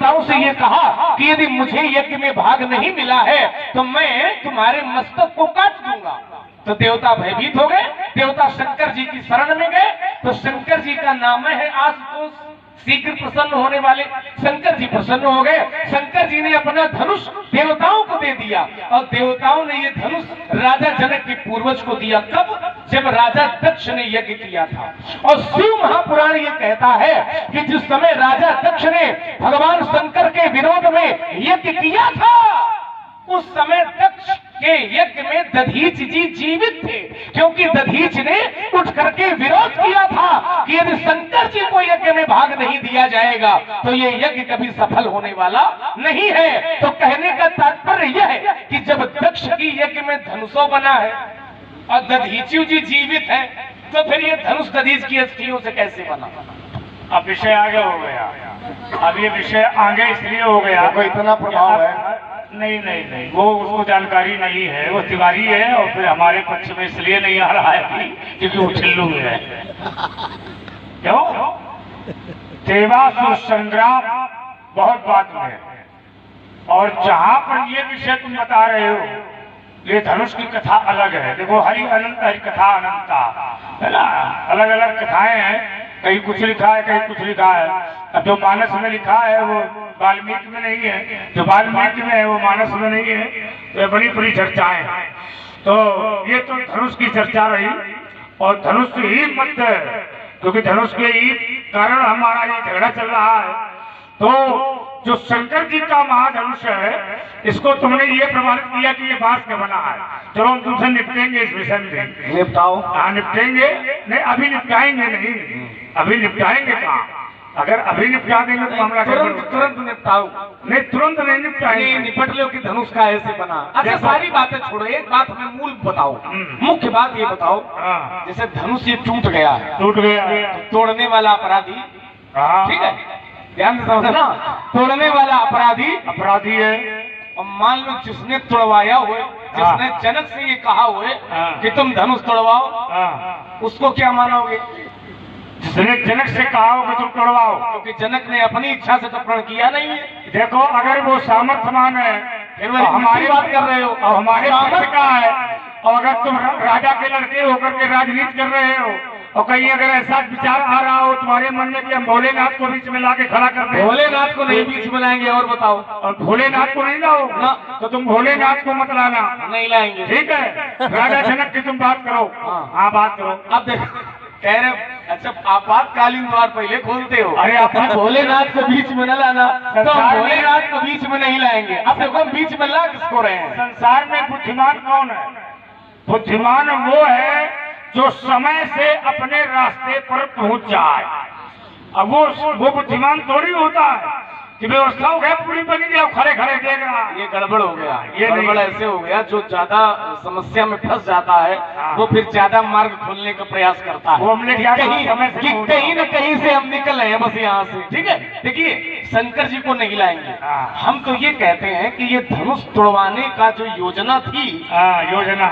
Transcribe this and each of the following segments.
देवताओं से ये कहा कि यदि मुझे यज्ञ में भाग नहीं मिला है तो मैं तुम्हारे मस्तक को काट दूंगा। तो देवता भयभीत हो गए, देवता शंकर जी की शरण में गए। तो शंकर जी का नाम है आशुतोष, शीघ्र प्रसन्न होने वाले। शंकर जी प्रसन्न हो गए। शंकर जी ने अपना धनुष देवताओं को दे दिया और देवताओं ने ये धनुष राजा जनक के पूर्वज को दिया। कब? जब राजा दक्ष ने यज्ञ किया था। और शिव महापुराण ये कहता है कि जिस समय राजा दक्ष ने भगवान शंकर के विरोध में यज्ञ किया था, उस समय दक्ष के यज्ञ में दधीच जी जीवित थे, क्योंकि दधीच ने उठ करके विरोध किया था कि यदि शंकर जी को यज्ञ में भाग नहीं दिया जाएगा तो ये यज्ञ कभी सफल होने वाला नहीं है। तो कहने का तात्पर्य यह है कि जब दक्ष की यज्ञ में धनुषों बना है और दधीचु जी जीवित है, तो फिर ये धनुष दधीच की अस्थियों से कैसे बना? अब विषय आगे हो गया, अब ये विषय आगे इसलिए हो गया, कोई इतना प्रभाव है? नहीं नहीं नहीं, वो उसको जानकारी नहीं है, वो तिवारी है और फिर हमारे पक्ष में इसलिए नहीं आ रहा है क्योंकि वो छिल्लू है। क्यों? देवासुर संग्राम बहुत बात में है, और जहां पर ये विषय तुम बता रहे हो, ये धनुष की कथा अलग है। देखो, हरि अनंत, हरि कथा अनंता, है ना, अलग अलग कथाएं हैं, कहीं कुछ लिखा है कहीं कुछ लिखा है। अब जो मानस में लिखा है वो वाल्मीकि में नहीं है, जो वाल्मीकि में है वो मानस में नहीं है। तो बड़ी बड़ी चर्चाएं हैं। तो ये तो धनुष की चर्चा रही, और धनुष ही मत, क्योंकि धनुष के ही कारण हमारा ये झगड़ा चल रहा है। तो जो शंकर जी का महाधनुष है, इसको तुमने ये प्रमाणित किया कि ये बांस का बना है। चलो हम तुमसे निपटेंगे इस विषय में। निपटाओ। हाँ, निपटेंगे। नहीं, अभी निपटाएंगे नहीं, अभी निपटाएंगे कहाँ? अगर अभी निपटा देंगे तो मामला तुरंत निपटाओ। नहीं, तुरंत नहीं निपटाएंगे। निपट लो कि धनुष का ऐसे बना। अच्छा, सारी बातें छोड़ो, एक बात हमें मूल बताओ, मुख्य बात ये बताओ। जैसे धनुष ये टूट गया है, टूट गया, तो तोड़ने वाला अपराधी, ठीक है, ध्यान से समझना, तोड़ने वाला अपराधी है। और मान लो जिसने तोड़वाया हुए, जिसने जनक से ये कहा हुए कि तुम धनुष तोड़वाओ, उसको क्या मानोगे? जिसने जनक से कहा हो कि तुम तोड़वाओ, क्योंकि जनक ने अपनी इच्छा से तो प्रण किया नहीं है। देखो, अगर वो सामर्थ्यवान है, फिर हमारी बात कर रहे हो, और हमारे सामर्थ्य का है, और अगर तुम राजा के लड़के होकर के राजनीति कर रहे हो, और कहीं अगर ऐसा विचार आ रहा हो तुम्हारे मन में कि हम भोलेनाथ को बीच में लाके खड़ा कर दे। भोलेनाथ को नहीं बीच में लाएंगे, और बताओ। और भोलेनाथ को नहीं लाओ ना, तो तुम भोलेनाथ को मत लाना, नहीं लाएंगे, ठीक है। राजा जनक की तुम बात करो। हाँ, बात करो। अब देखो, कह रहे, अच्छा आपातकालीन द्वार पहले खोलते हो। अरे आप भोलेनाथ को बीच में न लाना, तो भोलेनाथ को बीच में नहीं लाएंगे। अब देखो, हम बीच में ला किसको रहे हैं? संसार में बुद्धिमान कौन है? बुद्धिमान वो है जो समय से अपने रास्ते पर पहुंच जाए। अब वो बुद्धिमान थोड़ी होता है कि व्यवस्था हो गया पूरी बनी गया, खड़े खड़े देख रहा। ये गड़बड़ हो गया, ये गड़बड़ ऐसे हो गया, जो ज्यादा समस्या में फंस जाता है वो फिर ज्यादा मार्ग खोलने का प्रयास करता है। वो हमने क्या कहीं न कहीं से हम निकल रहे हैं बस यहाँ से, ठीक है। देखिए, शंकर जी को नहीं लाएंगे, हम तो ये कहते हैं कि ये धनुष तोड़वाने का जो योजना थी, योजना,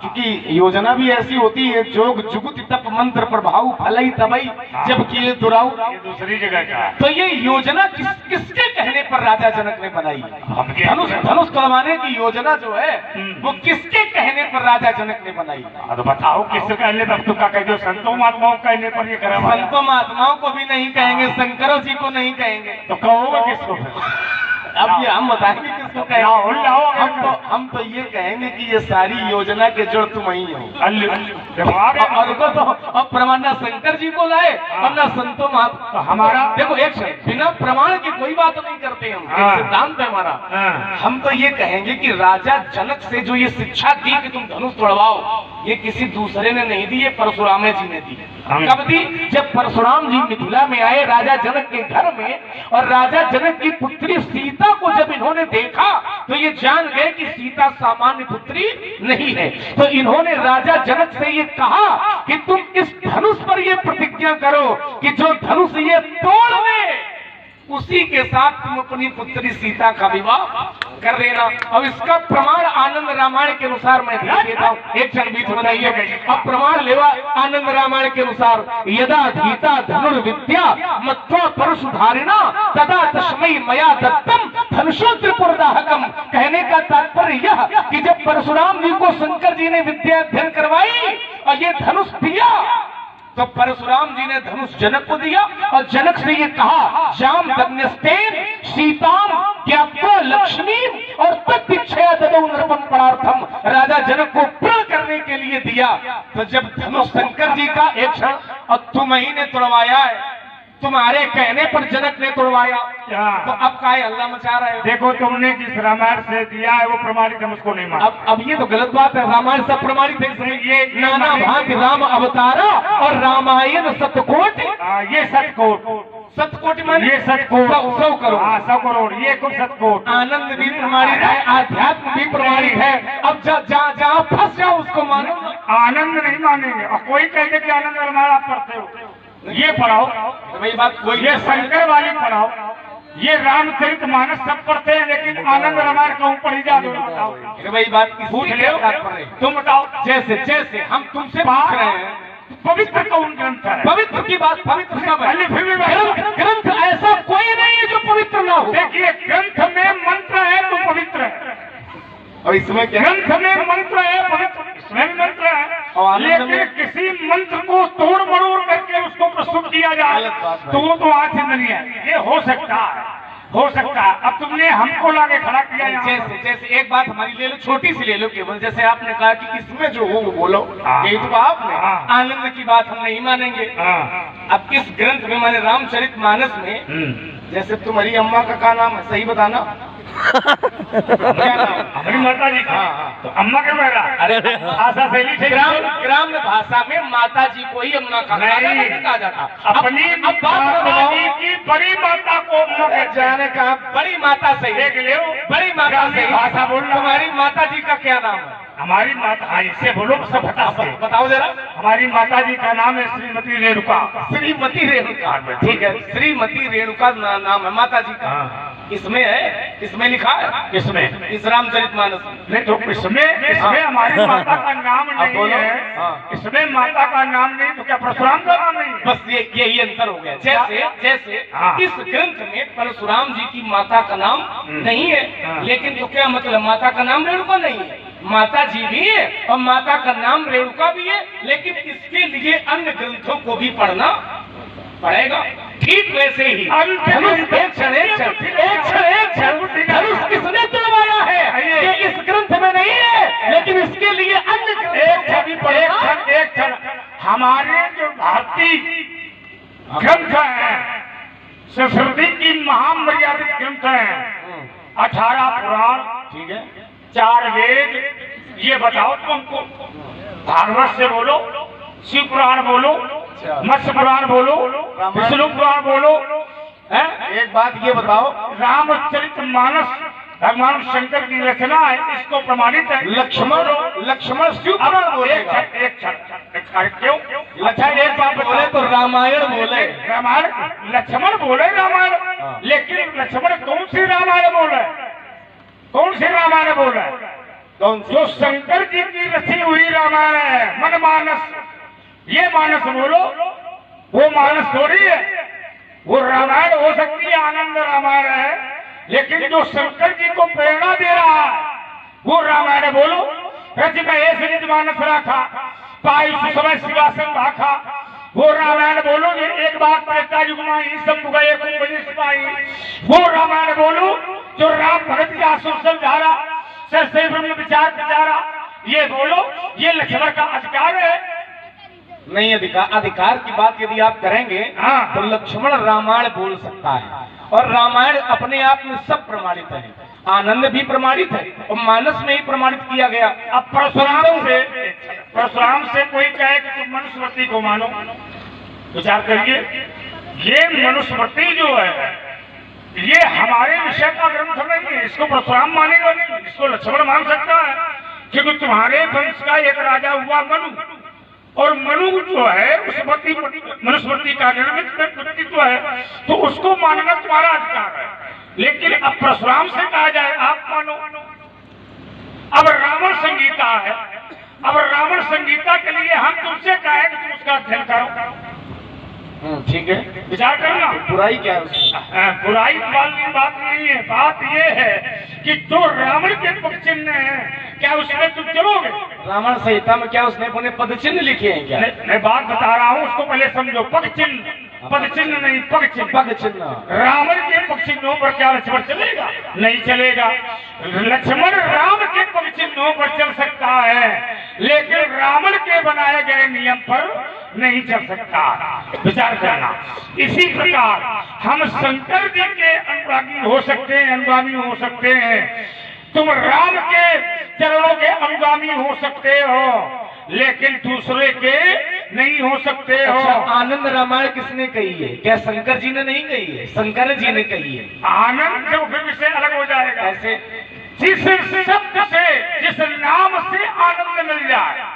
क्योंकि योजना भी ऐसी होती है, जोग जुगुत तप मंत्र प्रभाव फलई तबई जब किए दुराऊ, दूसरी जगह का। तो ये योजना किसके कहने पर राजा जनक ने बनाई? धनुष तोड़वाने की योजना जो है वो किसके कहने पर राजा जनक ने बनाई? तो बताओ किसके कहने पर? तो क्या कहते हो? संतों महात्माओं कहने पर ये करा? संतों महात्माओं को भी नहीं कहेंगे, शंकरों जी को नहीं कहेंगे, तो कहोगे किसको? अब ये हम बताएंगे किसको कहेंगे। हम तो ये कहेंगे कि ये सारी योजना के जड़ तुम ही हो। और को तो अब प्रमाण ना शंकर जी को लाए और ना संतों महात्मा। तो हमारा देखो, एक बिना प्रमाण की कोई बात नहीं करते हम, सिद्धांत है हमारा। हम तो ये कहेंगे कि राजा जनक से जो ये शिक्षा दी कि तुम धनुष तोड़वाओ, ये किसी दूसरे ने नहीं दी, ये परशुराम जी ने दी। कब दी? जब परशुराम जी मिथिला में आए राजा जनक के घर में, और राजा जनक की पुत्री सीता को जब इन्होंने देखा तो ये जान गए कि सीता सामान्य पुत्री नहीं है। तो इन्होंने राजा जनक से ये कहा कि तुम इस धनुष पर ये प्रतिज्ञा करो कि जो धनुष ये तोड़ ले उसी के साथ तुम अपनी पुत्री सीता का विवाह कर देना। अब इसका प्रमाण आनंद रामायण के अनुसार मैं दे देता हूँ, एक क्षण बीच बताइए। अब प्रमाण लेवा आनंद रामायण के अनुसार, यदा धीता धनुर्विद्या मत्वा परशुधारिणा तदा तस्मै मया दत्तम धनुषो त्रिपुरदाहकम। कहने का तात्पर्य यह कि जब परशुराम जी को शंकर जी ने विद्या अध्ययन करवाई और ये धनुष दिया, तो परशुराम जी ने धनुष जनक को दिया और जनक से ये कहा, जाम दग्न्यस्तेन सीताम ज्ञात्वा लक्ष्मी और तत्क्षया ददौ नृपं परार्थम। राजा जनक को प्रण करने के लिए दिया। तो जब धनुष शंकर जी का, एक क्षण, और तुम ही ने तोड़वाया है, तुम्हारे कहने पर जनक ने तोड़वाया, तो अब काय हल्ला मचा रहे हो? देखो, तुमने जिस रामायण से दिया है वो प्रमाणित, हम उसको नहीं मानते। अब ये तो गलत बात है, रामायण सब प्रमाणित है। इसमें ये नाना भांति राम अवतारा और रामायण सतकोटि, ये सतकोट, सतकोटि माने ये सतकोट 100 करोड़, 100 करोड़, ये कुल सतकोट। आनंद भी प्रमाणित है, आध्यात्म भी प्रमाणित है। अब जहाँ फंस जाओ उसको मानो। आनंद नहीं मानेंगे, और कोई कहते कि आनंद रामायण आप पढ़ते हो, ये पढ़ाओ, वही बात कोई, ये शंकर वाली पढ़ाओ, ये रामचरित मानस सब पढ़ते हैं, लेकिन आनंद रामायण कहूँ पढ़ी जा दो, बताओ। वही बात पूछ ले, तुम बताओ। जैसे जैसे हम तुमसे पूछ रहे हैं, पवित्र कौन ग्रंथ है? पवित्र की बात, पवित्र सब है। फिर भी ग्रंथ ऐसा कोई नहीं है जो पवित्र ना हो। देखिए, ग्रंथ में मंत्र है तो पवित्र है, और इसमें क्या? ग्रंथ में मंत्र है, पवित्र, इसमें भी मंत्र है, लेकिन किसी मंत्र को तोड़ मरोड़ करके उसको प्रस्तुत किया जाए तो वो तो आज से नहीं है। ये हो सकता है, हो सकता है। अब तुमने हमको लाके खड़ा किया। जैसे जैसे एक बात हमारी ले लो, छोटी सी ले लो केवल। जैसे आपने कहा कि इसमें जो हो वो बोलो, यही तो आपने। आनंद की बात हम नहीं मानेंगे। अब इस ग्रंथ में, माने रामचरित मानस में, जैसे तुम्हारी अम्मा का क्या नाम है, सही बताना? क्या नाम? हमारी माता जी का। तो अम्मा क्यों कह रहा? अरे आशा शैली से ग्राम्य भाषा में माता जी को ही अम्मा कहा जाता। अपनी माता जी की बड़ी माता को अम्मा जाने का, बड़ी माता से देख लो, बड़ी माता से भाषा बोलना। तुम्हारी माता जी का क्या नाम है? हमारी माता, इससे बोलो सब बताओ जरा। हमारी माता जी का नाम है श्रीमती रेणुका। श्रीमती रेणुका, ठीक है, श्रीमती रेणुका नाम है माता जी का। इसमें है, इसमें लिखा है, किसमें? इस रामचरित मानस में। नहीं तो इसमें हमारी माता का नाम नहीं है। इसमें माता का नाम नहीं तो क्या परशुराम का नाम नहीं है? बस यही अंतर हो गया। जैसे इस ग्रंथ में परशुराम जी की माता का नाम नहीं है, लेकिन तो क्या मतलब, माता का नाम रेणुका नहीं है, माता जी भी है और माता का नाम रेणुका भी है, लेकिन इसके लिए अन्य ग्रंथों को भी पढ़ना पड़ेगा। ठीक वैसे ही धनुष, एक क्षण धनुष किसने तुड़वाया है ये इस ग्रंथ में नहीं है, लेकिन इसके लिए अन्य ग्रंथ भी पढ़ना। एक क्षण, हमारे जो भारतीय ग्रंथ है, संस्कृति की महामर्यादित ग्रंथ है, 18 पुराण, ठीक है, 4 वेद। ये बताओ तुमको, भागवत से बोलो, शिव पुराण बोलो, मत्स्य पुराण बोलो, विष्णु पुराण बोलो, है? एक बात ये बताओ, रामचरित मानस भगवान शंकर की रचना है, इसको प्रमाणित है। लक्ष्मण शिव पुराण बोलेगा। एक क्यों? अच्छा, एक बात बोले तो रामायण बोले, रामायण लक्ष्मण बोले रामायण, लेकिन लक्ष्मण कौन सी रामायण बोले? कौन सी रामायण बोले? जो शंकर जी की रची हुई रामायण है, मनमानस। ये मानस बोलो, वो मानस थोड़ी है। वो रामायण हो सकती है, आनंद रामायण है, लेकिन जो शंकर जी को प्रेरणा दे रहा है वो रामायण बोलो। रच में ऐसे निज मानस रखा, पाई सुसमय शिवासन भाखा, वो रामायण बोलो। जो एक बात त्रेता युग में सब गए सिपाही, वो रामायण बोलो। जो राम भगत की आंसू समझारा, सर ब्रह्म विचार विचारा, ये बोलो। ये लक्ष्मण का अधिकार है। नहीं, अधिकार की बात यदि आप करेंगे तो लक्ष्मण रामायण बोल सकता है, और रामायण अपने आप में सब प्रमाणित है। आनंद भी प्रमाणित है और मानस में ही प्रमाणित किया गया। अब परशुराम से कोई कहे कि तुम मनुस्मृति को मानो, विचार करिए। ये मनुस्मृति जो है ये हमारे विषय का ग्रंथ नहीं है, इसको परशुराम मानेगा नहीं, इसको लक्ष्मण मान सकता है। क्योंकि तुम्हारे वंश का एक राजा हुआ मनु, और मनु जो है उस मनुस्मृति का निर्मित व्यक्तित्व है, तो उसको मानना तुम्हारा अधिकार है। लेकिन अब परशुराम से कहा जाए आप मानो। अब रावण संगीता है, अब रावण संगीता के लिए हम तुमसे कहें कि तुम उसका अध्ययन करो। ठीक है, विचार करना। बुराई क्या है उसमें? बुराई वाली बात नहीं है, बात ये है कि जो रावण के पद चिन्ह हैं, क्या उसमें तुम चलोगे? रावण संहिता में क्या उसने अपने पद चिन्ह लिखे हैं क्या? मैं बात बता रहा हूँ, उसको पहले समझो। पद चिन्ह, पद चिन्ह नहीं, पग चिन्ह। पग चिन्ह। रावण के पग चिन्हों पर क्या लक्ष्मण चलेगा? नहीं चलेगा। लक्ष्मण राम के पग चिन्हों पर चल सकता है, लेकिन रावण के बनाए गए नियम पर नहीं चल सकता। विचार करना। इसी प्रकार हम शंकर जी के अनुरागी हो सकते हैं, अनुगामी हो सकते हैं। तुम राम के चरणों के अनुगामी हो सकते हो, लेकिन दूसरे के नहीं हो सकते हो। अच्छा, आनंद रामायण किसने कही है? क्या शंकर जी ने नहीं कही है? शंकर जी ने कही है। आनंद जो फिर विषय अलग हो जाएगा। ऐसे जिस शब्द से, जिस नाम से आनंद मिल जाए,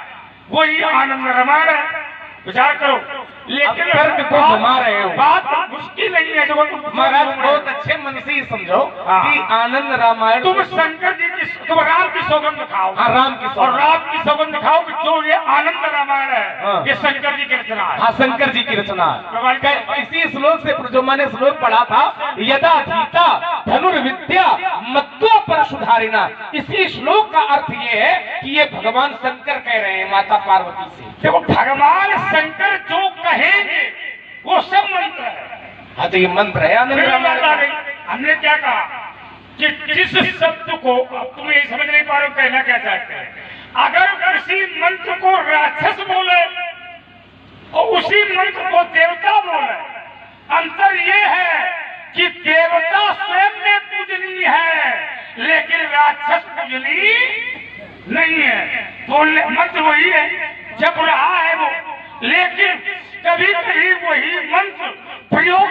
वही आनंद रामायण है। विचार करो। लेकिन तर्क को घुमा रहे हो। बात मुश्किल नहीं है। महाराज बहुत अच्छे मन से ही समझो कि आनंद रामायण तुम शंकर जी की, तुम राम की सौगंध खाओ। हाँ, राम की और राम की सौगंध खाओ कि जो ये आनंद रामायण है, हाँ, ये शंकर जी की रचना है। हाँ, शंकर जी की रचना है। इसी श्लोक से जो मैंने श्लोक पढ़ा था, यदा धीता धनुर्विद्या मत्वा परशुधारिणा, इसी श्लोक का अर्थ ये है कि ये भगवान शंकर कह रहे हैं माता पार्वती से। देखो, भगवान शंकर जो कहेंगे वो सब मंत्र है। हाँ, तो ये मंत्र है आनंद रामायण। हमने क्या कहा कि जिस शब्द को, अब तुम यही समझ नहीं पा रहे हो कहना क्या चाहते हैं। अगर किसी मंत्र को राक्षस बोले और उसी मंत्र को देवता बोले, अंतर ये है कि देवता स्वयं में पूजनीय है, लेकिन राक्षस पूजनीय नहीं है। बोलने मंत्र वही है, जब रहा है वो, लेकिन कभी कभी वही मंत्र प्रयोग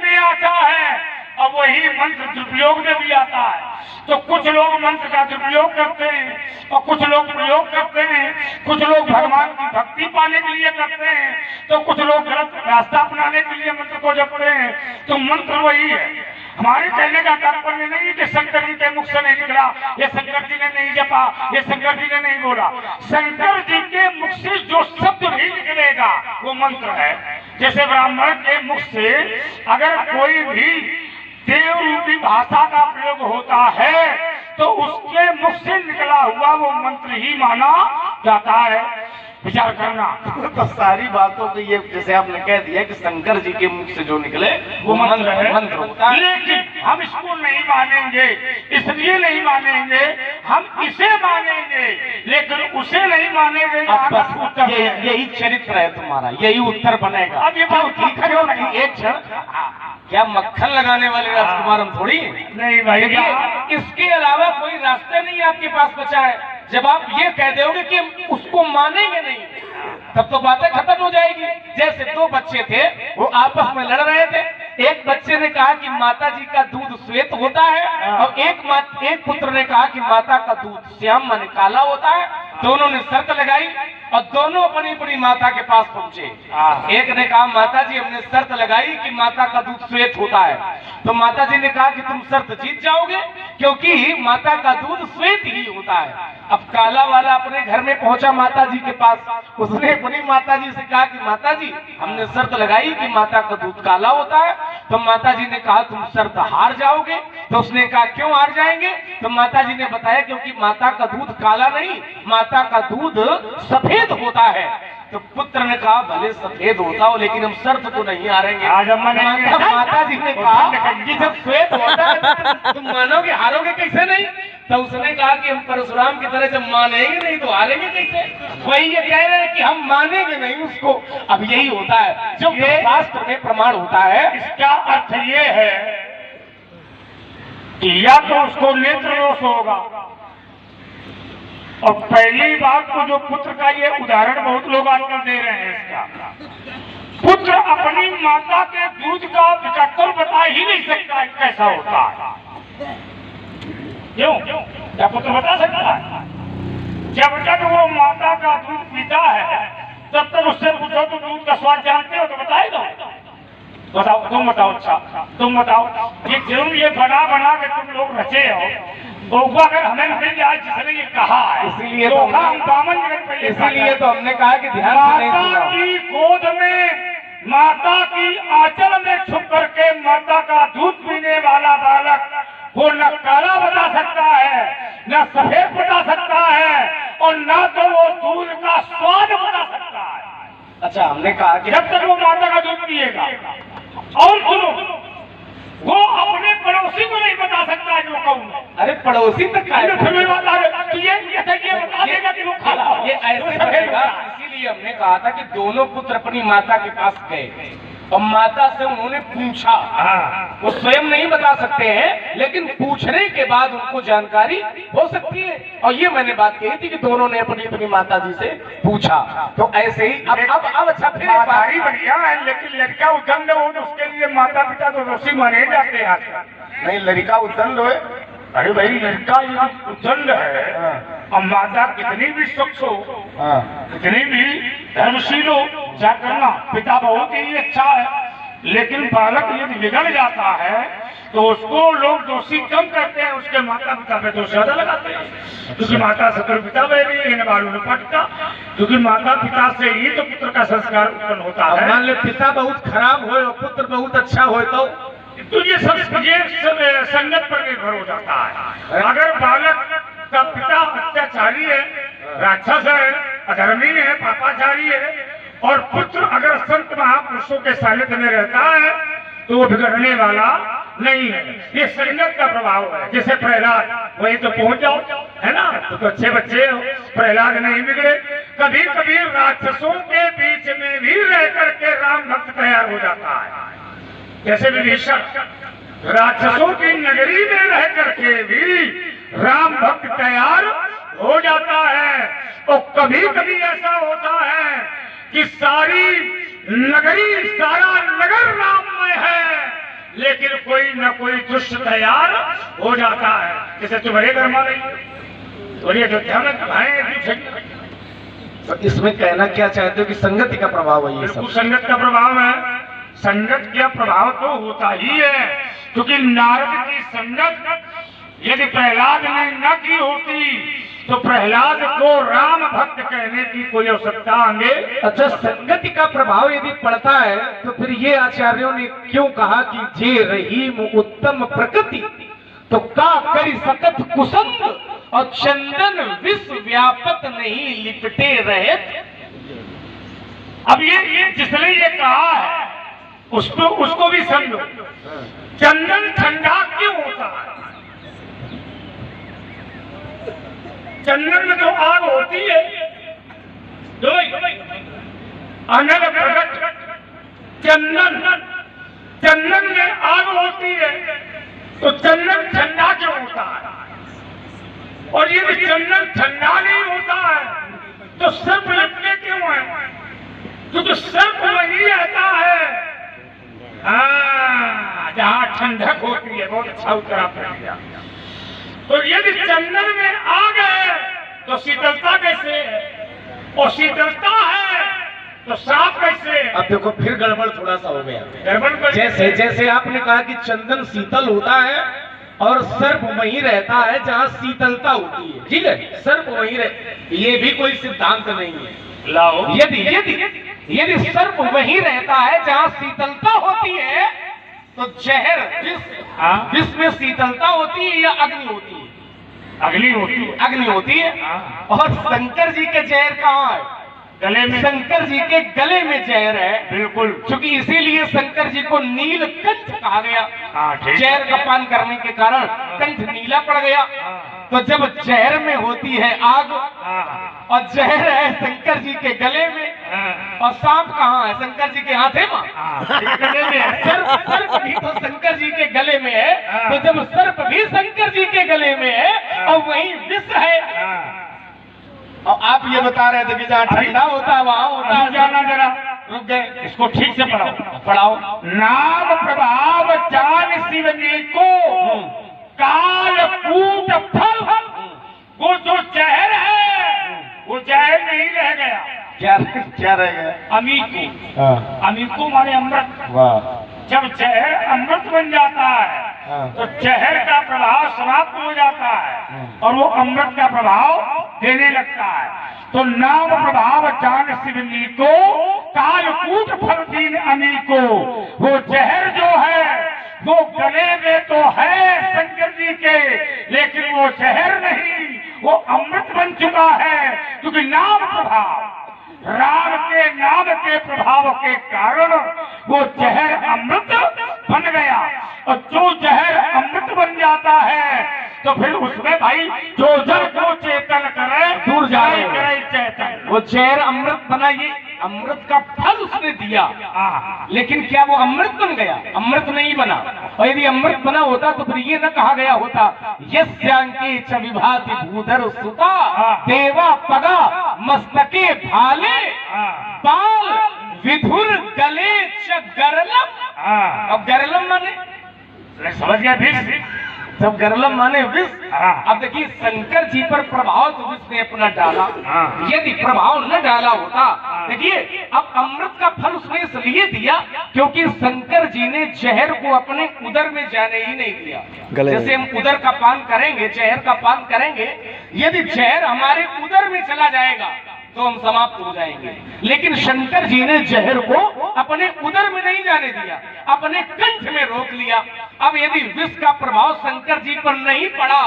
में आता है और वही मंत्र दुरुपयोग में भी आता है। तो कुछ लोग मंत्र का दुरुपयोग करते हैं और कुछ लोग प्रयोग करते हैं। कुछ लोग भगवान की भक्ति पाने के लिए करते हैं, तो कुछ लोग गलत रास्ता अपनाने के लिए मंत्र को जपते हैं। तो मंत्र वही है। हमारे कहने का तात्पर्य नहीं कि शंकर जी के मुख से नहीं निकला, ये शंकर जी ने नहीं जपा, ये शंकर जी ने नहीं बोला। शंकर जी के मुख से जो शब्द भी निकलेगा वो मंत्र है। जैसे ब्राह्मण के मुख से अगर कोई भी देव रूपी भाषा का प्रयोग होता है, तो उसके मुख से निकला हुआ वो मंत्र ही माना जाता है। विचार करना। तो सारी बातों को ये जैसे आपने कह दिया कि शंकर जी के मुख से जो निकले वो मंत्र है, मंत्र होता है। लेकिन हम इसको नहीं मानेंगे, इसलिए नहीं मानेंगे, हम इसे मानेंगे लेकिन उसे नहीं मानेंगे। यही चरित्र है तुम्हारा, यही उत्तर बनेगा। अब ये बात एक क्षण, क्या मक्खन लगाने वाले राजकुमार हम थोड़ी नहीं भाई। इसके अलावा कोई रास्ता नहीं आपके पास बचा है। जब आप ये कह दोगे कि हम उसको मानेंगे नहीं, तब तो बातें खत्म हो जाएगी। जैसे दो बच्चे थे, वो आपस में लड़ रहे थे। एक बच्चे ने कहा कि माता जी का दूध श्वेत होता है, और एक पुत्र ने कहा कि माता का दूध श्याम माने काला होता है। दोनों ने शर्त लगाई और दोनों अपनी अपनी माता के पास पहुंचे। एक ने कहा माता जी हमने शर्त लगाई कि माता का दूध श्वेत होता है। तो माता जी ने कहा कि तुम शर्त जीत जाओगे, क्योंकि माता का दूध श्वेत ही होता है। अब काला वाला अपने घर में पहुंचा माता जी के पास। उसने अपनी माता जी से कहा कि माता जी हमने शर्त लगाई कि माता का दूध काला होता है। तो माता जी ने कहा तुम शर्त हार जाओगे। तो उसने कहा क्यों हार जाएंगे? तो माता जी ने बताया क्योंकि माता का दूध काला नहीं, माता का दूध सफेद होता है। तो पुत्र ने कहा भले सफेद होता हो, लेकिन हम शर्त को नहीं हारेंगे। माता जी ने कहा कि जब श्वेत होता है तो तुम मानोगे, हारोगे कैसे नहीं? तो उसने कहा कि हम परशुराम की तरह जब मानेंगे नहीं तो हारेंगे कैसे? वही ये कह रहे हैं कि हम मानेंगे नहीं उसको। अब यही होता है जो शास्त्र में प्रमाण होता है। इसका अर्थ ये है कि या तो उसको नेत्र दोष होगा, और पहली बात तो जो पुत्र का ये उदाहरण बहुत लोग आजकल दे रहे हैं, इसका पुत्र अपनी माता के दूध का विकल्प बता ही नहीं सकता कैसा होता है। क्यों? क्या पुत्र बता सकता है? जब तक वो माता का दूध पीता है तब तक उससे पूछो तुम दूध का स्वाद जानते हो तो बताएगा। बताओ, तुम बताओ। अच्छा तुम बताओ, ये जुर्म ये बना बना के तुम लोग रचे हो, तो अगर हमें मिल जाए जिसने ये कहा है, इसीलिए तो तो हम बामन जगत पे इसीलिए तो हमने कहा कि ध्यान से नहीं माता सुना। की गोद में, माता की आंचल में छुप करके माता का दूध पीने वाला बालक वो न काला बता सकता है, न सफेद बता सकता है, और न तो वो दूध का स्वाद बता सकता है। अच्छा, हमने कहा कि जब तक वो माता का दूध पिएगा। और सुनो, वो अपने पड़ोसी को नहीं बता सकता है कि वो कौन है। अरे पड़ोसी तक का है। फिर भी बात आ गई, तो ये बता देगा कि वो काला है। ये ऐसे बनेगा। इसीलिए हमने कहा था कि दोनों पुत्र अपनी माता के पास गए और माता से उन्होंने पूछा। वो स्वयं नहीं बता सकते हैं, लेकिन पूछने के बाद उनको जानकारी हो सकती है। और ये मैंने बात कही थी कि दोनों ने अपनी अपनी माता जी से पूछा। तो ऐसे ही अब अच्छा फिर एक बात ही बढ़िया है, लेकिन लड़का उदंड हो तो उसके लिए माता पिता तो दोषी माने जाते हैं आजकल। नहीं, लड़का उद्दंड हो। अरे भाई, लड़का ये उदंड है और माता कितनी भी स्वच्छ हो, कितनी भी धर्मशील हो, क्या करना, पिता बहुत ही अच्छा है, लेकिन बालक यदि बिगड़ जाता है तो उसको लोग दोषी कम करते हैं, उसके माता पिता पे दोष ज्यादा लगाते हैं। क्योंकि माता से फिर पिता बैरी लेने वालों ने पटता, क्योंकि माता पिता से ही तो पुत्र का संस्कार उत्पन्न होता है। मान ले पिता बहुत खराब हो और पुत्र बहुत अच्छा हो तो ये सब संगत पर निर्भर हो जाता है। अगर बालक का पिता अत्याचारी है, राक्षस है, अधर्मी है, पापाचारी है, और पुत्र अगर संत महापुरुषों के सानिध्य में रहता है तो वो बिगड़ने वाला नहीं है। ये संगत का प्रभाव है। जैसे प्रहलाद, वही तो पहुंच जाओ, है ना, तो अच्छे बच्चे हो, प्रहलाद नहीं बिगड़े। कभी कभी राक्षसों के बीच में भी रह करके राम भक्त तैयार हो जाता है। जैसे विभीषण राक्षसों की नगरी में रह करके भी राम भक्त तैयार हो जाता है। और कभी कभी ऐसा होता है कि सारी नगरी, सारा नगर राममय है, लेकिन कोई न कोई दुष्ट तैयार हो जाता है। जैसे तुम्हारे घर में नहीं, तुम्हारी अयोध्या में तो इसमें कहना क्या चाहते हो कि संगति का प्रभाव है? ये सब संगत का प्रभाव है। संगत का प्रभाव तो होता ही है, क्योंकि नारद की संगत यदि प्रहलाद ने न की होती तो प्रहलाद को राम भक्त कहने की कोई आवश्यकता आगे। अच्छा, संगति का प्रभाव यदि पड़ता है तो फिर ये आचार्यों ने क्यों कहा कि जे रहीम उत्तम प्रकृति तो का करी सकत कुसंग और चंदन विश्व व्यापत नहीं लिपटे रहे। अब ये जिसने ये कहा है उसको भी समझो। चंदन ठंडा क्यों होता है? चंदन में तो आग होती है, अनल प्रगट चंदन में आग होती है, तो चंदन ठंडा क्यों होता है? और ये चंदन ठंडा नहीं होता है तो सर्प लटके क्यों है? क्योंकि सर्प वही रहता है जहाँ ठंडक होती है। बहुत अच्छा उत्तर आपने दिया। तो यदि चंदन में आ गए तो शीतलता कैसे है? और शीतलता है तो साफ कैसे? अब देखो फिर गड़बड़ थोड़ा सा हो गया। गड़बड़ जैसे जैसे आपने कहा कि चंदन शीतल होता है और सर्प वहीं रहता है जहाँ शीतलता होती है, ठीक है, सर्प वहीं रहे, ये भी कोई सिद्धांत नहीं है। लाओ, यदि सर्प वहीं रहता है जहाँ शीतलता होती है तो जहर विष में शीतलता होती है या अग्नि होती है? अग्नि होती है। और शंकर जी के जहर कहाँ है? गले में। शंकर जी के गले में जहर है, बिल्कुल, क्योंकि इसीलिए शंकर जी को नीलकंठ कहा गया। जहर का पान करने के कारण कंठ नीला पड़ गया। तो जब जहर में होती है आग और जहर है शंकर जी के गले में, और सांप कहाँ है? शंकर जी के हाथे में। सर्प भी तो शंकर जी के गले में है, तो जब सर्प भी शंकर जी के गले में है और वही विष है। और आप ये बता रहे थे कि जहाँ ठंडा होता है वहाँ होता है। जाना जरा, रुक गए, इसको ठीक से पढ़ाओ। नाम प्रभाव जान शिवनी को काल कूट फल। वो जो जहर है वो जहर नहीं रह गया, क्या क्या रह गया? अमीको। हाँ, अमीको माने अमृत। वाह। जब जहर अमृत बन जाता है हाँ। तो जहर का प्रभाव समाप्त हो जाता है और वो अमृत का प्रभाव देने लगता है। तो नाम प्रभाव जान शिवनी को कालकूट फल दीन अमी को। वो जहर जो है वो गले में तो है शंकर जी के, लेकिन वो जहर नहीं, वो अमृत बन चुका है। क्योंकि नाम प्रभाव, राम के नाम के प्रभाव के कारण वो जहर अमृत बन गया। और जो जहर अमृत बन जाता है तो फिर उसमें भाई जो जल को चेतन करे दूर जाए करे चेतन। वो जहर अमृत बना, ये अमृत का फल उसने दिया, लेकिन क्या वो अमृत बन गया? अमृत नहीं बना। और यदि अमृत बना होता तो फिर ये न कहा गया होता यस्यांके च विभाति भूधर सुता देवा पगा मस्तके भाले बाल विधुर गले च गरलम। अब गरलम माने समझ गया फिर? जब गरलम माने विष। हाँ। अब देखिए शंकर जी पर प्रभाव तो विष ने अपना डाला। हाँ। यदि प्रभाव न डाला होता, देखिए अब अमृत का फल उसने इसलिए दिया क्योंकि शंकर जी ने जहर को अपने उदर में जाने ही नहीं दिया। जैसे हम उदर का पान करेंगे, जहर का पान करेंगे, यदि जहर हमारे उदर में चला जाएगा तो हम समाप्त हो जाएंगे। लेकिन शंकर जी ने जहर को अपने उदर में नहीं जाने दिया, अपने कंठ में रोक लिया। अब यदि विष का प्रभाव शंकर जी पर नहीं पड़ा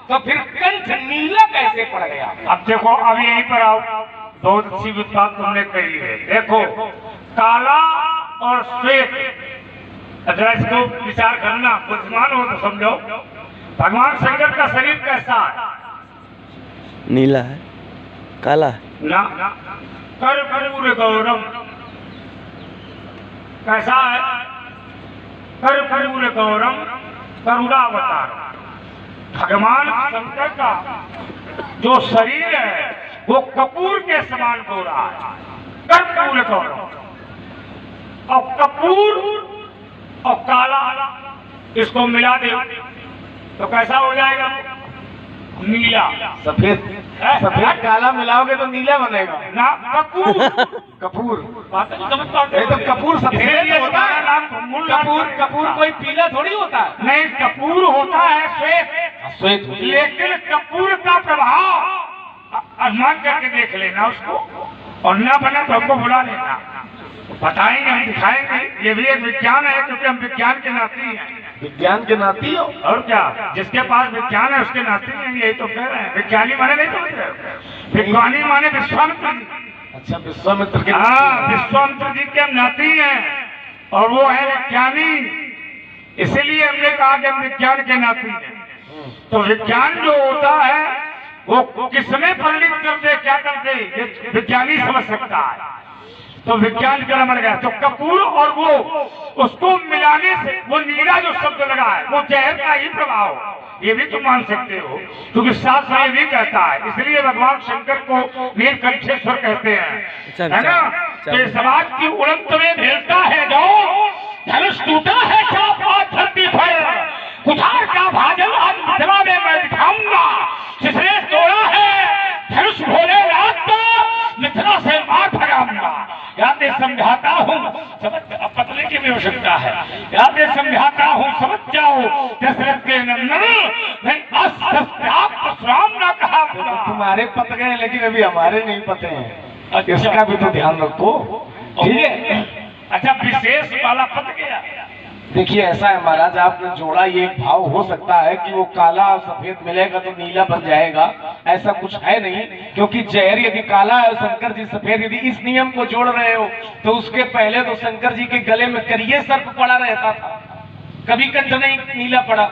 तो फिर कंठ नीला कैसे पड़ गया? अब देखो, अब यहीं पर आओ, बहुत अच्छी बात तुमने कही है। देखो, काला और श्वेत, अगर इसको विचार करना, बुद्धिमान हो तो समझो। भगवान शंकर का शरीर कैसा है? नीला है, काला है ना, कर्पूर गौरम। कैसा है? कर्पूर गौरम करुणावतार। भगवान शंकर का जो शरीर है वो कपूर के समान हो रहा है, कर्पूर गौरम। और कपूर और काला इसको मिला दे तो कैसा हो जाएगा? नीला। सफेद सफेद काला मिलाओगे तो नीला बनेगा ना। कपूर कपूर ये तो कपूर सफेद होता है। कपूर कपूर कोई पीला थोड़ी होता है। नहीं, कपूर होता है श्वेत। श्वेत। लेकिन कपूर का प्रभाव अनुमान करके देख लेना उसको, और ना बना तो हमको बुला लेना, बताएंगे, हम दिखाएंगे। ये भी एक विज्ञान है, क्योंकि हम विज्ञान के नाती हैं। विज्ञान के नाती हो? और क्या, जिसके पास विज्ञान है उसके नाती हैं। यही तो कह रहे हैं। विज्ञानी माने नहीं समझ रहे? विज्ञानी माने विश्वामित्र जी। अच्छा, विश्वामित्र के? हाँ, विश्वामित्र जी के हम नाती हैं और वो है विज्ञानी। इसीलिए हमने कहा कि हम विज्ञान के नाती हैं। तो विज्ञान जो होता है वो किसमें परिणित कर दे, क्या कर दे, ये विज्ञानी समझ सकता है। तो विज्ञान का मर गया। तो कपूर और वो उसको मिलाने से वो नीला जो शब्द लगा है वो जहर का ही प्रभाव, ये भी तुम मान सकते हो, क्योंकि शास्त्र ये भी कहता है। इसलिए भगवान शंकर को नीलकंठेश्वर कहते हैं, है ना। तो ये समाज की उड़ंत में भेजता है जो धनुष टूटा है क्या बात धरती पर, कुठार का भाजन आज मिथिला में मैं दिखाऊंगा। जिसने तोड़ा है धनुष भोलेनाथ का, मिथिला से मार भगाऊंगा। यादें समझाता हूँ, समझ, पतले की भी आवश्यकता है। यादें समझाता हूँ, समझ जाओ। दशरथ के नंदन मैं परशुराम ना कहा। तुम्हारे पत गए लेकिन अभी हमारे नहीं पते हैं, इसका भी तो ध्यान रखो, ठीक है। अच्छा, विशेष वाला पत गया। देखिए ऐसा है महाराज, आपने जोड़ा, ये एक भाव हो सकता है कि वो काला और सफेद मिलेगा तो नीला बन जाएगा, ऐसा कुछ है नहीं। क्योंकि जहर यदि काला है और शंकर जी सफेद, यदि इस नियम को जोड़ रहे हो तो उसके पहले तो शंकर जी के गले में करिए सर्प पड़ा रहता था, कभी कंठ नहीं नीला पड़ा,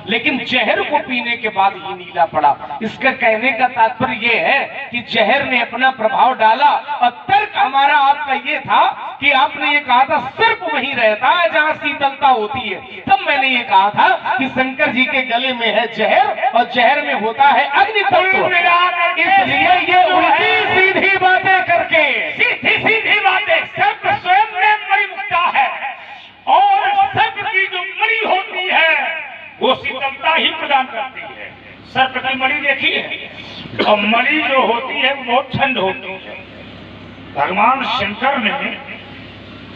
लेकिन जहर को पीने के बाद ही नीला पड़ा। इसका कहने का तात्पर्य ये है कि जहर ने अपना प्रभाव डाला। और तर्क हमारा आपका ये था कि आपने ये कहा था सर्प वहीं रहता है जहां शीतलता होती है, तब मैंने ये कहा था कि शंकर जी के गले में है जहर और जहर में होता है अग्नि तत्व। इसलिए ये उल्टी सीधी बातें करके, सीधी सीधी बातें, सर्प स्वयं में मणि मुक्ता है और सर्प की जो मणि होती है वो शीतलता ही प्रदान करती है। सर्प की मणि देखी है, और मणि जो होती है वो बहुत ठंड होती है। भगवान शंकर ने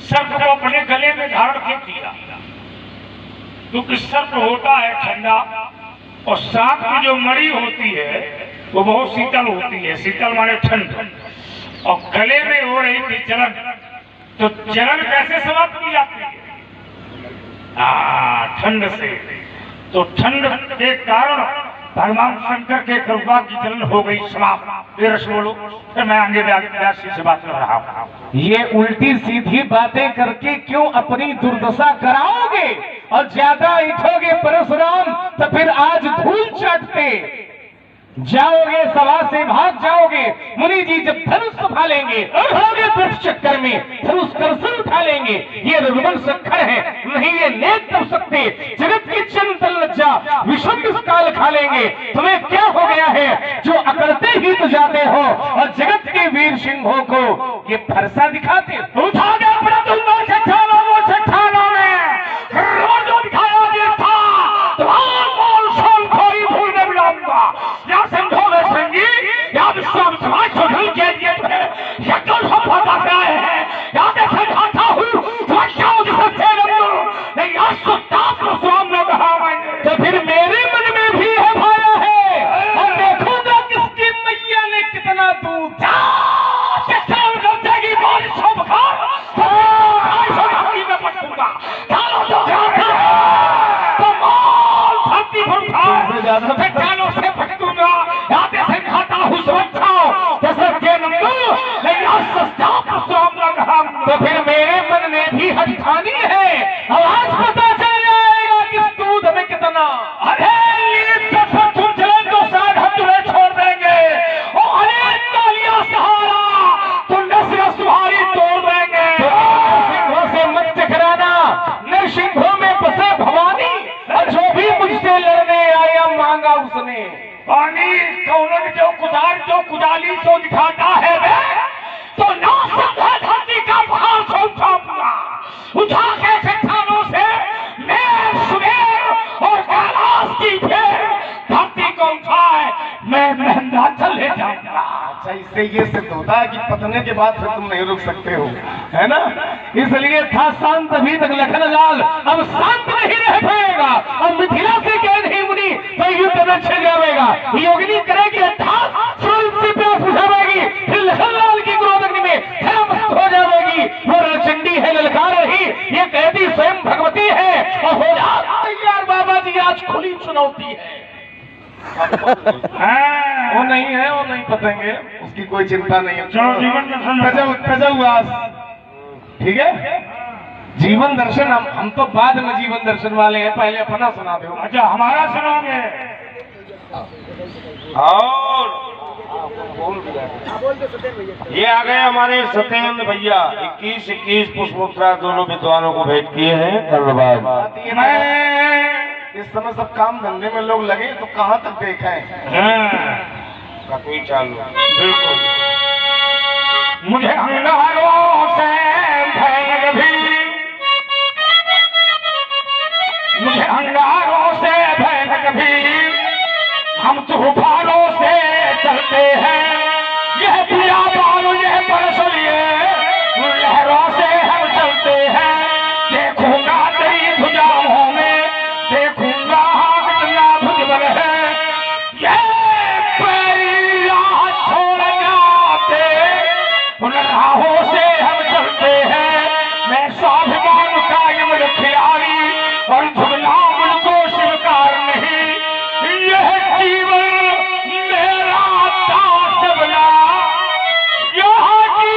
सर्प को अपने गले में धारण क्यों किया? क्योंकि सर्प होता है ठंडा और सांप की जो मणि होती है वो बहुत शीतल होती है। शीतल माने ठंड, और गले में हो रही थी जलन, तो जलन कैसे समाप्त की जाती है? ठंड से। तो ठंड के कारण भगवान शंकर के कृपा की जलन हो गई समाप्त। ये रस बोलो, फिर मैं आगे व्यास से बात कर रहा हूँ। ये उल्टी सीधी बातें करके क्यों अपनी दुर्दशा कराओगे और ज्यादा इठोगे परशुराम, तो फिर आज धूल चाटते जाओगे, सभा से भाग जाओगे। मुनि जी जब धनुष संभालेंगे उठोगे वृक्ष चक्कर में, धनुष कर्षण उठा लेंगे। ये रघुवन सखर है, नहीं ये नेक कर सकते। जगत की चंचल लज्जा विषम इस काल खा लेंगे। तुम्हें क्या हो गया है जो अकड़ते ही तो जाते हो और जगत के वीर सिंहों को ये फरसा दिखाते? उठा गया अपना तुम छठानों में रोज दिखाया गया था तुम्हारा बोल सोल खोरी भूल में मिलाऊंगा। या संघों में संगी या विश्वाम समाज को ढल के दिए थे, या तो सब होता रहे हैं, या देखे खाता हूँ समझाओ जिसे नहीं या सुता को सामने कहा मैंने। तो फिर मेरे मन में भी है भाया है, और देखूंगा किसकी मैया ने कितना दूध देगी बारिश हो बखार में पटूंगा। कानों से भटकूंगा, यादें से खाता हूँ समझाओ जैसे के तो फिर मेरे मन में भी हटखानी है। आवाज पता चल जाएगा किस दूध में कितना। अरे तुम चले तो शायद हम तुम्हें छोड़ देंगे, और अनेक तालियां सहारा तुम नस्ल सुहारी तोड़ देंगे। नरसिंहों से मत टकराना, नरसिंहों में बसे भवानी, और जो भी मुझसे लड़ने आया मांगा उसने पानी। कौन जो कुदाली सो दिखाता है वे, तो ना समझा धरती का पहाड़ सो उठाऊंगा। उठा के चट्टानों से मैं सुबह और कैलाश की फेर धरती को उठाए मैं महंगा चले जाऊंगा। अच्छा, इससे ये सिद्ध होता है कि पतने के बाद फिर तुम नहीं रुक सकते हो, है ना? इसलिए था शांत अभी तक लखनलाल, अब शांत नहीं रह पाएगा। अब मिथिला से कह नहीं मुनि तो युद्ध में छिड़ जाएगा। योगिनी करेगी अर्थात से प्यास बुझावेगी, फिर लखनलाल की क्रोधग्नि में मस्त हो जाएगी। वो रणचंडी है, ललकार रही, ये कहती स्वयं भगवती है। और हो यार बाबा जी आज खुली चुनौती है। वो नहीं है, वो नहीं पतेंगे, उसकी कोई चिंता नहीं है। चलो जीवन दर्शन ठीक है, जीवन दर्शन हम तो बाद में जीवन दर्शन वाले हैं, पहले अपना सुना दो। अच्छा, हमारा सुनोगे? और ये आ गए हमारे सत्येंद्र भैया, 21 पुष्पोत्तरा दोनों विद्वानों को भेंट किए हैं। धन्यवाद। मैं इस समय सब काम धंधे में लोग लगे तो कहाँ तक देखा है कभी चालू। बिल्कुल। मुझे अंगारों से भय भी, मुझे अंगारों से भय कभी, हम तूफानों से चलते हैं। यह बियाबान यह बरसलिए लहरों से हम चलते हैं। देखूंगा तेरी भुजाओं में, देखूंगा कितना भुजबल है। ये पैरी राह छोड़ जाते, उन राहों से हम चलते हैं। मैं स्वाभिमान कायम रखियारी और झुकना उनको स्वीकार नहीं। यह जीवन मेरा दास बना, यहाँ की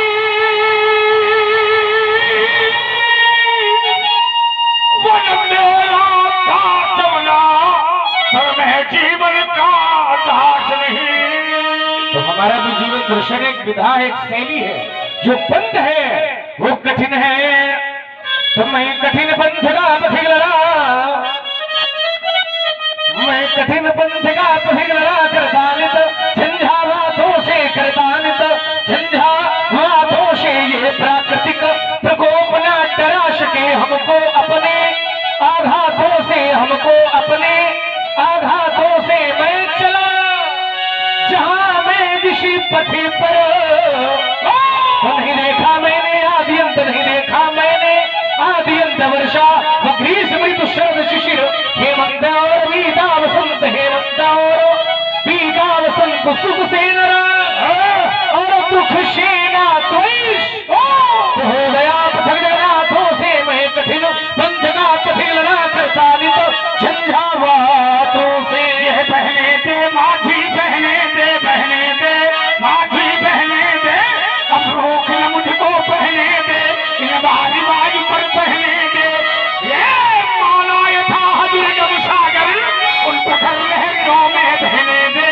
वन मेरा दास बना, पर मैं जीवन का दास नहीं। तो हमारा भी जीवन दर्शन एक विधा, एक शैली है। जो पंथ है वो कठिन है, तो मैं कठिन पंथ का पथिक लड़ा, मैं कठिन पंथ का पथिक लड़ा। करतानित झंझावातों से, करतानित झंझावातों से ये प्राकृतिक प्रकोप न डरा सके हमको अपने आघातों से, हमको अपने आघातों से। मैं चला जहां मैं जिस पथ पर नहीं देखा मैंने आदि अंत, नहीं देखा मैंने आदि अंत वर्षा ग्रीष्म ऋतु शरद शिशिर हेमंत और बीता वसंत, हेमंत और बीता वसंत सुख से नरा और दुख से ना द्वेष हो गया पथक जगन्नाथों से मैं कठिन पंथ का कठिन लड़ा करता नित झंझावातों से। ये बहने दे माझी, बहने दे, बहने दे माझी, बहने दे अब रोक न मुझको, बहने दे इन बारी बारी पर बहने दे। ये माना यथा हजर जब सागर उन प्रखर लहरों में बहने दे।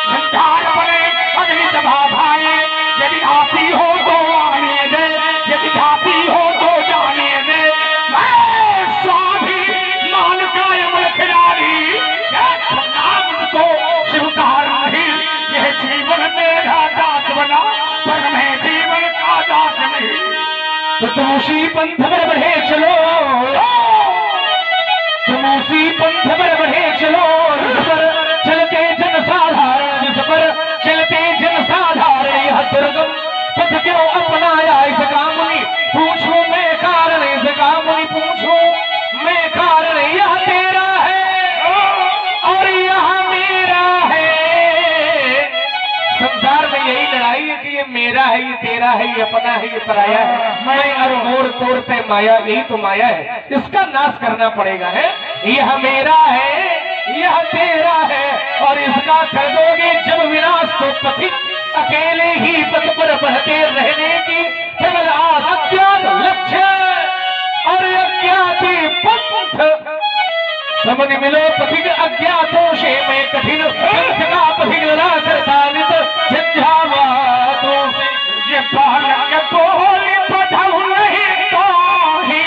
झंझार बने अग्नि सभा भाए, यदि आती हो तो आने दे, यदि जाती हो तो जाने दे। मैं स्वाभिमान कायम रखनारी मुझको स्वीकार नहीं। यह जीवन मेरा दास बना पर मैं जीवन का दास नहीं। तो तुम उसी पंथ पर बढ़े चलो, तुम उसी पंथ पर बढ़े चलो जिस पर चलते जन साधारण, जिस पर चलते जन साधारण यह दुर्गम पथ क्यों अपनाया इसका मुनि पूछूं मैं कारण, इसका मुनि पूछूं मैं कारण। यह तेरा है और यह मेरा है। संसार में यही लड़ाई है कि ये मेरा है, ये तेरा है, ये अपना है, ये पराया है। मैं और मोड़ तोड़ते माया, यही तो माया है, इसका नाश करना पड़ेगा। है यह मेरा है, यह तेरा है और इसका कर दोगे जब विनाश तो पथिक अकेले ही पथ पर बढ़ते रहने की प्रबल अज्ञात लक्ष्य और अज्ञाती पंथ समझ मिलो पथिक अज्ञातों से मैं कठिन पंथ का पथिक लड़ा करता नित झंझावातों से। ये बालक बोली पढ़ऊ नहीं तो ही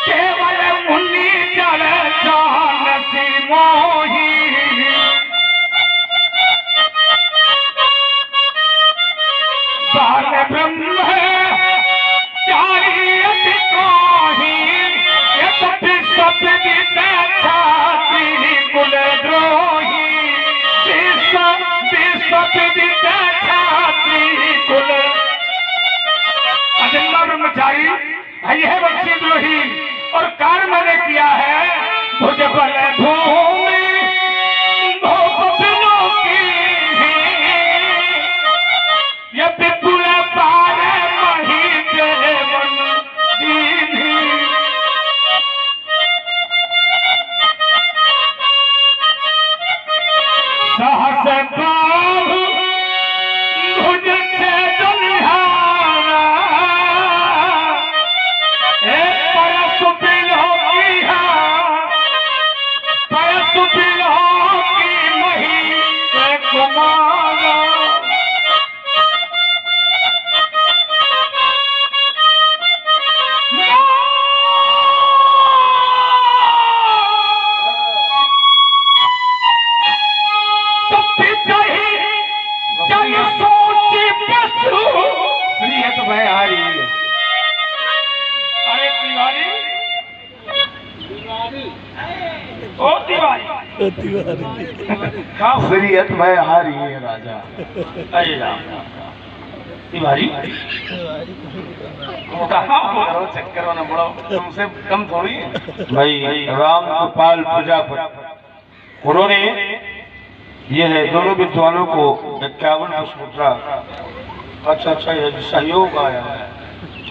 केवल मुनि जल जानसी मोही। बाल ब्रह्म चारी अति कोही यद्यपि सपदी छाती कुल द्रोही। सपदी छाती कुल अजन्मा ब्रह्मचारी है बख्शी द्रोही और कार्य मैंने किया है भुज बल भूमि भोग बिनो की ये विपुल पार मही देवन दीनी। सहस बाहु भुज से दुनिहारा परसु बिलो किया, परसु बिलो की मही कुमारा। अरे तिवारी ओ तिवारी शरीयत में हारी है राजा। अरे राम तिवारी कहाँ हो? चक्कर वाला बड़ा तुमसे कम थोड़ी है भाई। राम गोपाल प्रजापति उन्होंने ये है दोनों विद्वानों को 51 पुष्पमुद्रा। अच्छा अच्छा ये सहयोग आया है।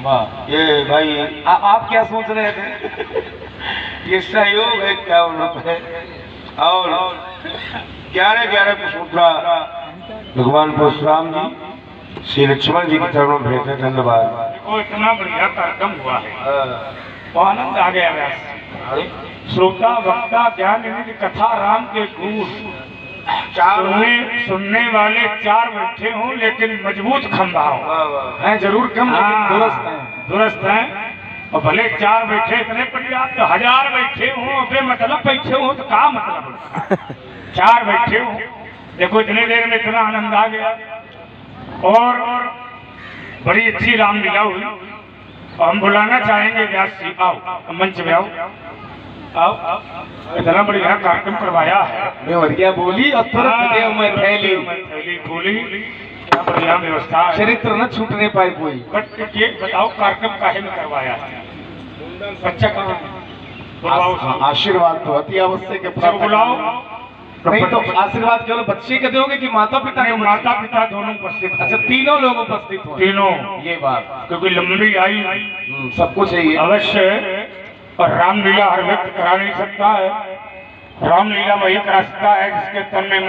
वाह ये भाई आप क्या सोच रहे थे? ये सहयोग है 51 रुपए और 11 पुष्पमुद्रा भगवान परशुराम जी श्री लक्ष्मण जी के चरणों में भेजे। धन्यवाद। देखो इतना बढ़िया कार्यक्रम हुआ है तो आनंद आ गया व्यास। श्रोता वक्ता ज्ञान निधि कथा राम के गुण सुनने वाले 4 बैठे हों लेकिन मजबूत खंभा हो है जरूर कम दुरुस्त है। और भले 4 बैठे इतने बढ़िया तो 1000 बैठे हों मतलब बैठे हों तो क्या मतलब 4 बैठे हों। देखो इतने देर में इतना आनंद आ गया और बड़ी अच्छी रामलीला हुई। और हम बुलाना चाहेंगे व्यास जी, आओ मंच में आओ आओ। इतना बढ़िया कार्यक्रम करवाया है। मैं बोली और तुरंत मैं थैली बोली बढ़िया व्यवस्था है। चरित्र न छूटने पाए कोई। बट ये बताओ कार्यक्रम काहे में करवाया है? बच्चा करो बुलाओ, आशीर्वाद तो अति आवश्यक है। सब बुलाओ। नहीं तो आशीर्वाद केवल बच्चे के दोगे कि माता पिता के? माता पिता दोनों उपस्थित हैं। अच्छा, तीनों लोग उपस्थित हो? तीनों। ये बात, क्योंकि लंबी आई सबको चाहिए अवश्य, और रामलीला हर व्यक्ति करा नहीं सकता है। रामलीला वही करा सकता है जिसके तन में मन